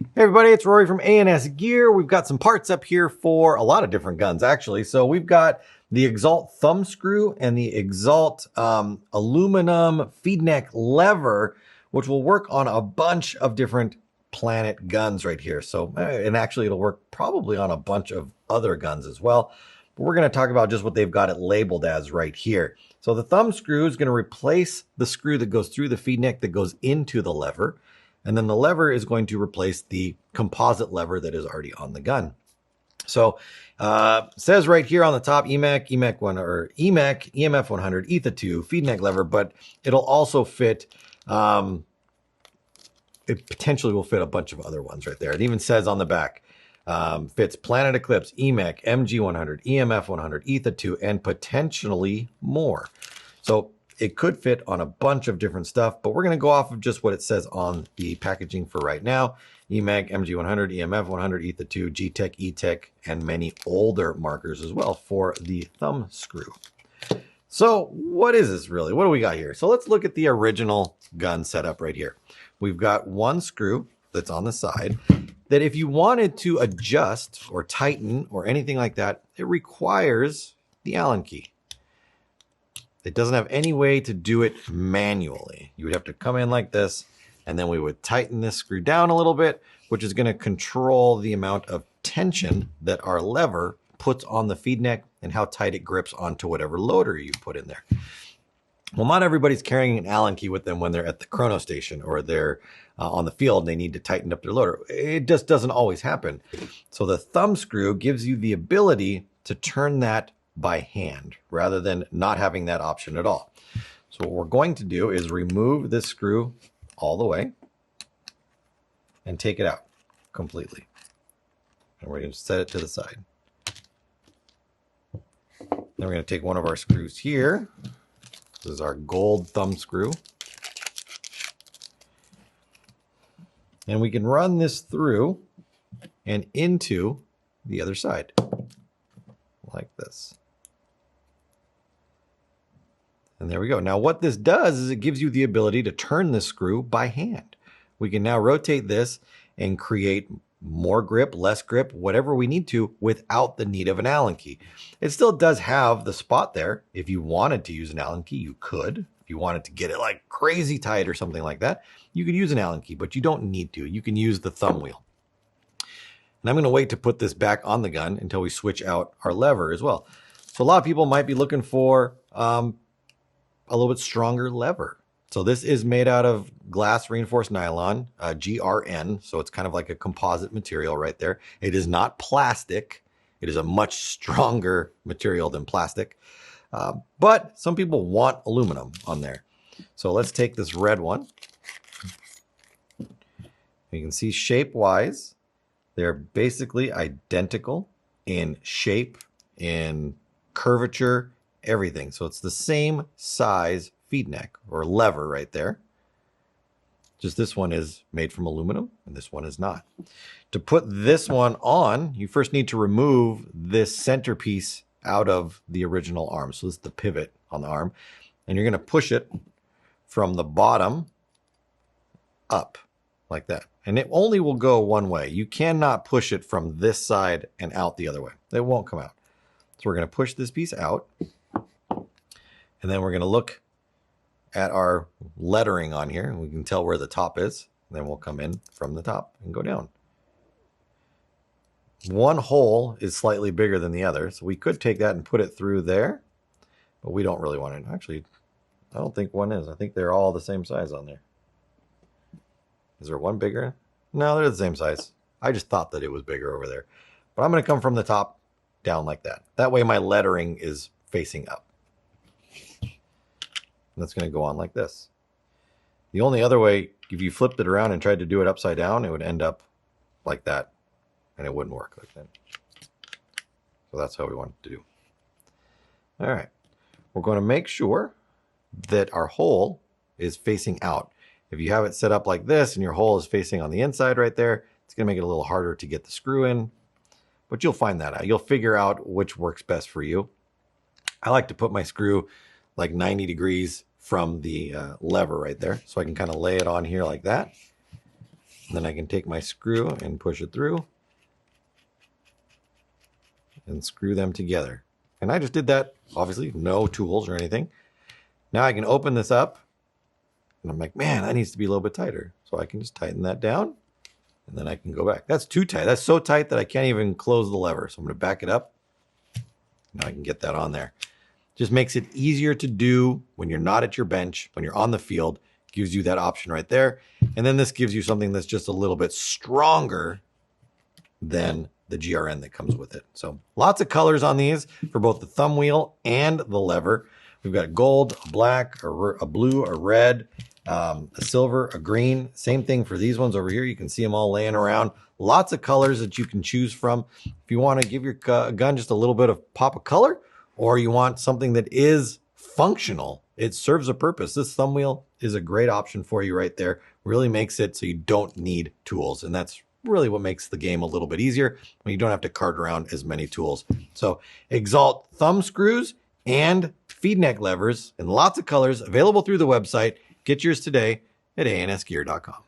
Hey everybody, it's Rory from ANSgear. We've got some parts up here for a lot of different guns actually. So we've got the Exalt thumb screw and the Exalt aluminum feed neck lever, which will work on a bunch of different Planet guns right here. So, and actually it'll work probably on a bunch of other guns as well. But we're going to talk about just what they've got it labeled as right here. So the thumb screw is going to replace the screw that goes through the feed neck that goes into the lever. And then the lever is going to replace the composite lever that is already on the gun. So says right here on the top, EMEK, EMF100, ETHA2, feed neck lever, but it'll also fit, it potentially will fit a bunch of other ones right there. It even says on the back, fits Planet Eclipse, EMEK, MG100, EMF100, ETHA2, and potentially more. So it could fit on a bunch of different stuff, but we're going to go off of just what it says on the packaging for right now. EMEK, MG100, EMF100, ETHA2, GTEK, ETEK, and many older markers as well for the thumb screw. So what is this really? What do we got here? So let's look at the original gun setup right here. We've got one screw that's on the side that if you wanted to adjust or tighten or anything like that, it requires the Allen key. It doesn't have any way to do it manually. You would have to come in like this, and then we would tighten this screw down a little bit, which is going to control the amount of tension that our lever puts on the feed neck and how tight it grips onto whatever loader you put in there. Well, not everybody's carrying an Allen key with them when they're at the chrono station or they're on the field and they need to tighten up their loader. It just doesn't always happen. So the thumb screw gives you the ability to turn that by hand rather than not having that option at all. So what we're going to do is remove this screw all the way and take it out completely. And we're going to set it to the side. Then we're going to take one of our screws here. This is our gold thumb screw. And we can run this through and into the other side like this. And there we go. Now what this does is it gives you the ability to turn this screw by hand. We can now rotate this and create more grip, less grip, whatever we need to without the need of an Allen key. It still does have the spot there. If you wanted to use an Allen key, you could. If you wanted to get it like crazy tight or something like that, you could use an Allen key, but you don't need to. You can use the thumb wheel. And I'm going to wait to put this back on the gun until we switch out our lever as well. So a lot of people might be looking for a little bit stronger lever. So this is made out of glass reinforced nylon, GRN. So it's kind of like a composite material right there. It is not plastic. It is a much stronger material than plastic. But some people want aluminum on there. So let's take this red one. You can see shape-wise, they're basically identical in shape, in curvature, everything. So it's the same size feed neck or lever right there. Just this one is made from aluminum and this one is not. To put this one on, you first need to remove this centerpiece out of the original arm. So this is the pivot on the arm. And you're going to push it from the bottom up like that. And it only will go one way. You cannot push it from this side and out the other way. It won't come out. So we're going to push this piece out. And then we're going to look at our lettering on here, and we can tell where the top is. And then we'll come in from the top and go down. One hole is slightly bigger than the other, so we could take that and put it through there, but we don't really want it. Actually, I don't think one is. I think they're all the same size on there. Is there one bigger? No, they're the same size. I just thought that it was bigger over there. But I'm going to come from the top down like that. That way my lettering is facing up. That's going to go on like this. The only other way, if you flipped it around and tried to do it upside down, it would end up like that, and it wouldn't work like that. So that's how we want it to do. All right. We're going to make sure that our hole is facing out. If you have it set up like this and your hole is facing on the inside right there, it's going to make it a little harder to get the screw in, but you'll find that out. You'll figure out which works best for you. I like to put my screw like 90 degrees from the lever right there, so I can kind of lay it on here like that. And then I can take my screw and push it through and screw them together. And I just did that, obviously, no tools or anything. Now I can open this up, and I'm like, man, that needs to be a little bit tighter. So I can just tighten that down, and then I can go back. That's too tight. That's so tight that I can't even close the lever. So I'm going to back it up. Now I can get that on there. Just makes it easier to do when you're not at your bench, when you're on the field. Gives you that option right there. And then this gives you something that's just a little bit stronger than the GRN that comes with it. So lots of colors on these for both the thumb wheel and the lever. We've got gold, a black, a blue, a red, a silver, a green. Same thing for these ones over here. You can see them all laying around. Lots of colors that you can choose from. If you want to give your gun just a little bit of pop of color, or you want something that is functional, it serves a purpose. This thumb wheel is a great option for you right there. Really makes it so you don't need tools. And that's really what makes the game a little bit easier when you don't have to cart around as many tools. So Exalt thumb screws and feed neck levers in lots of colors available through the website. Get yours today at ANSgear.com.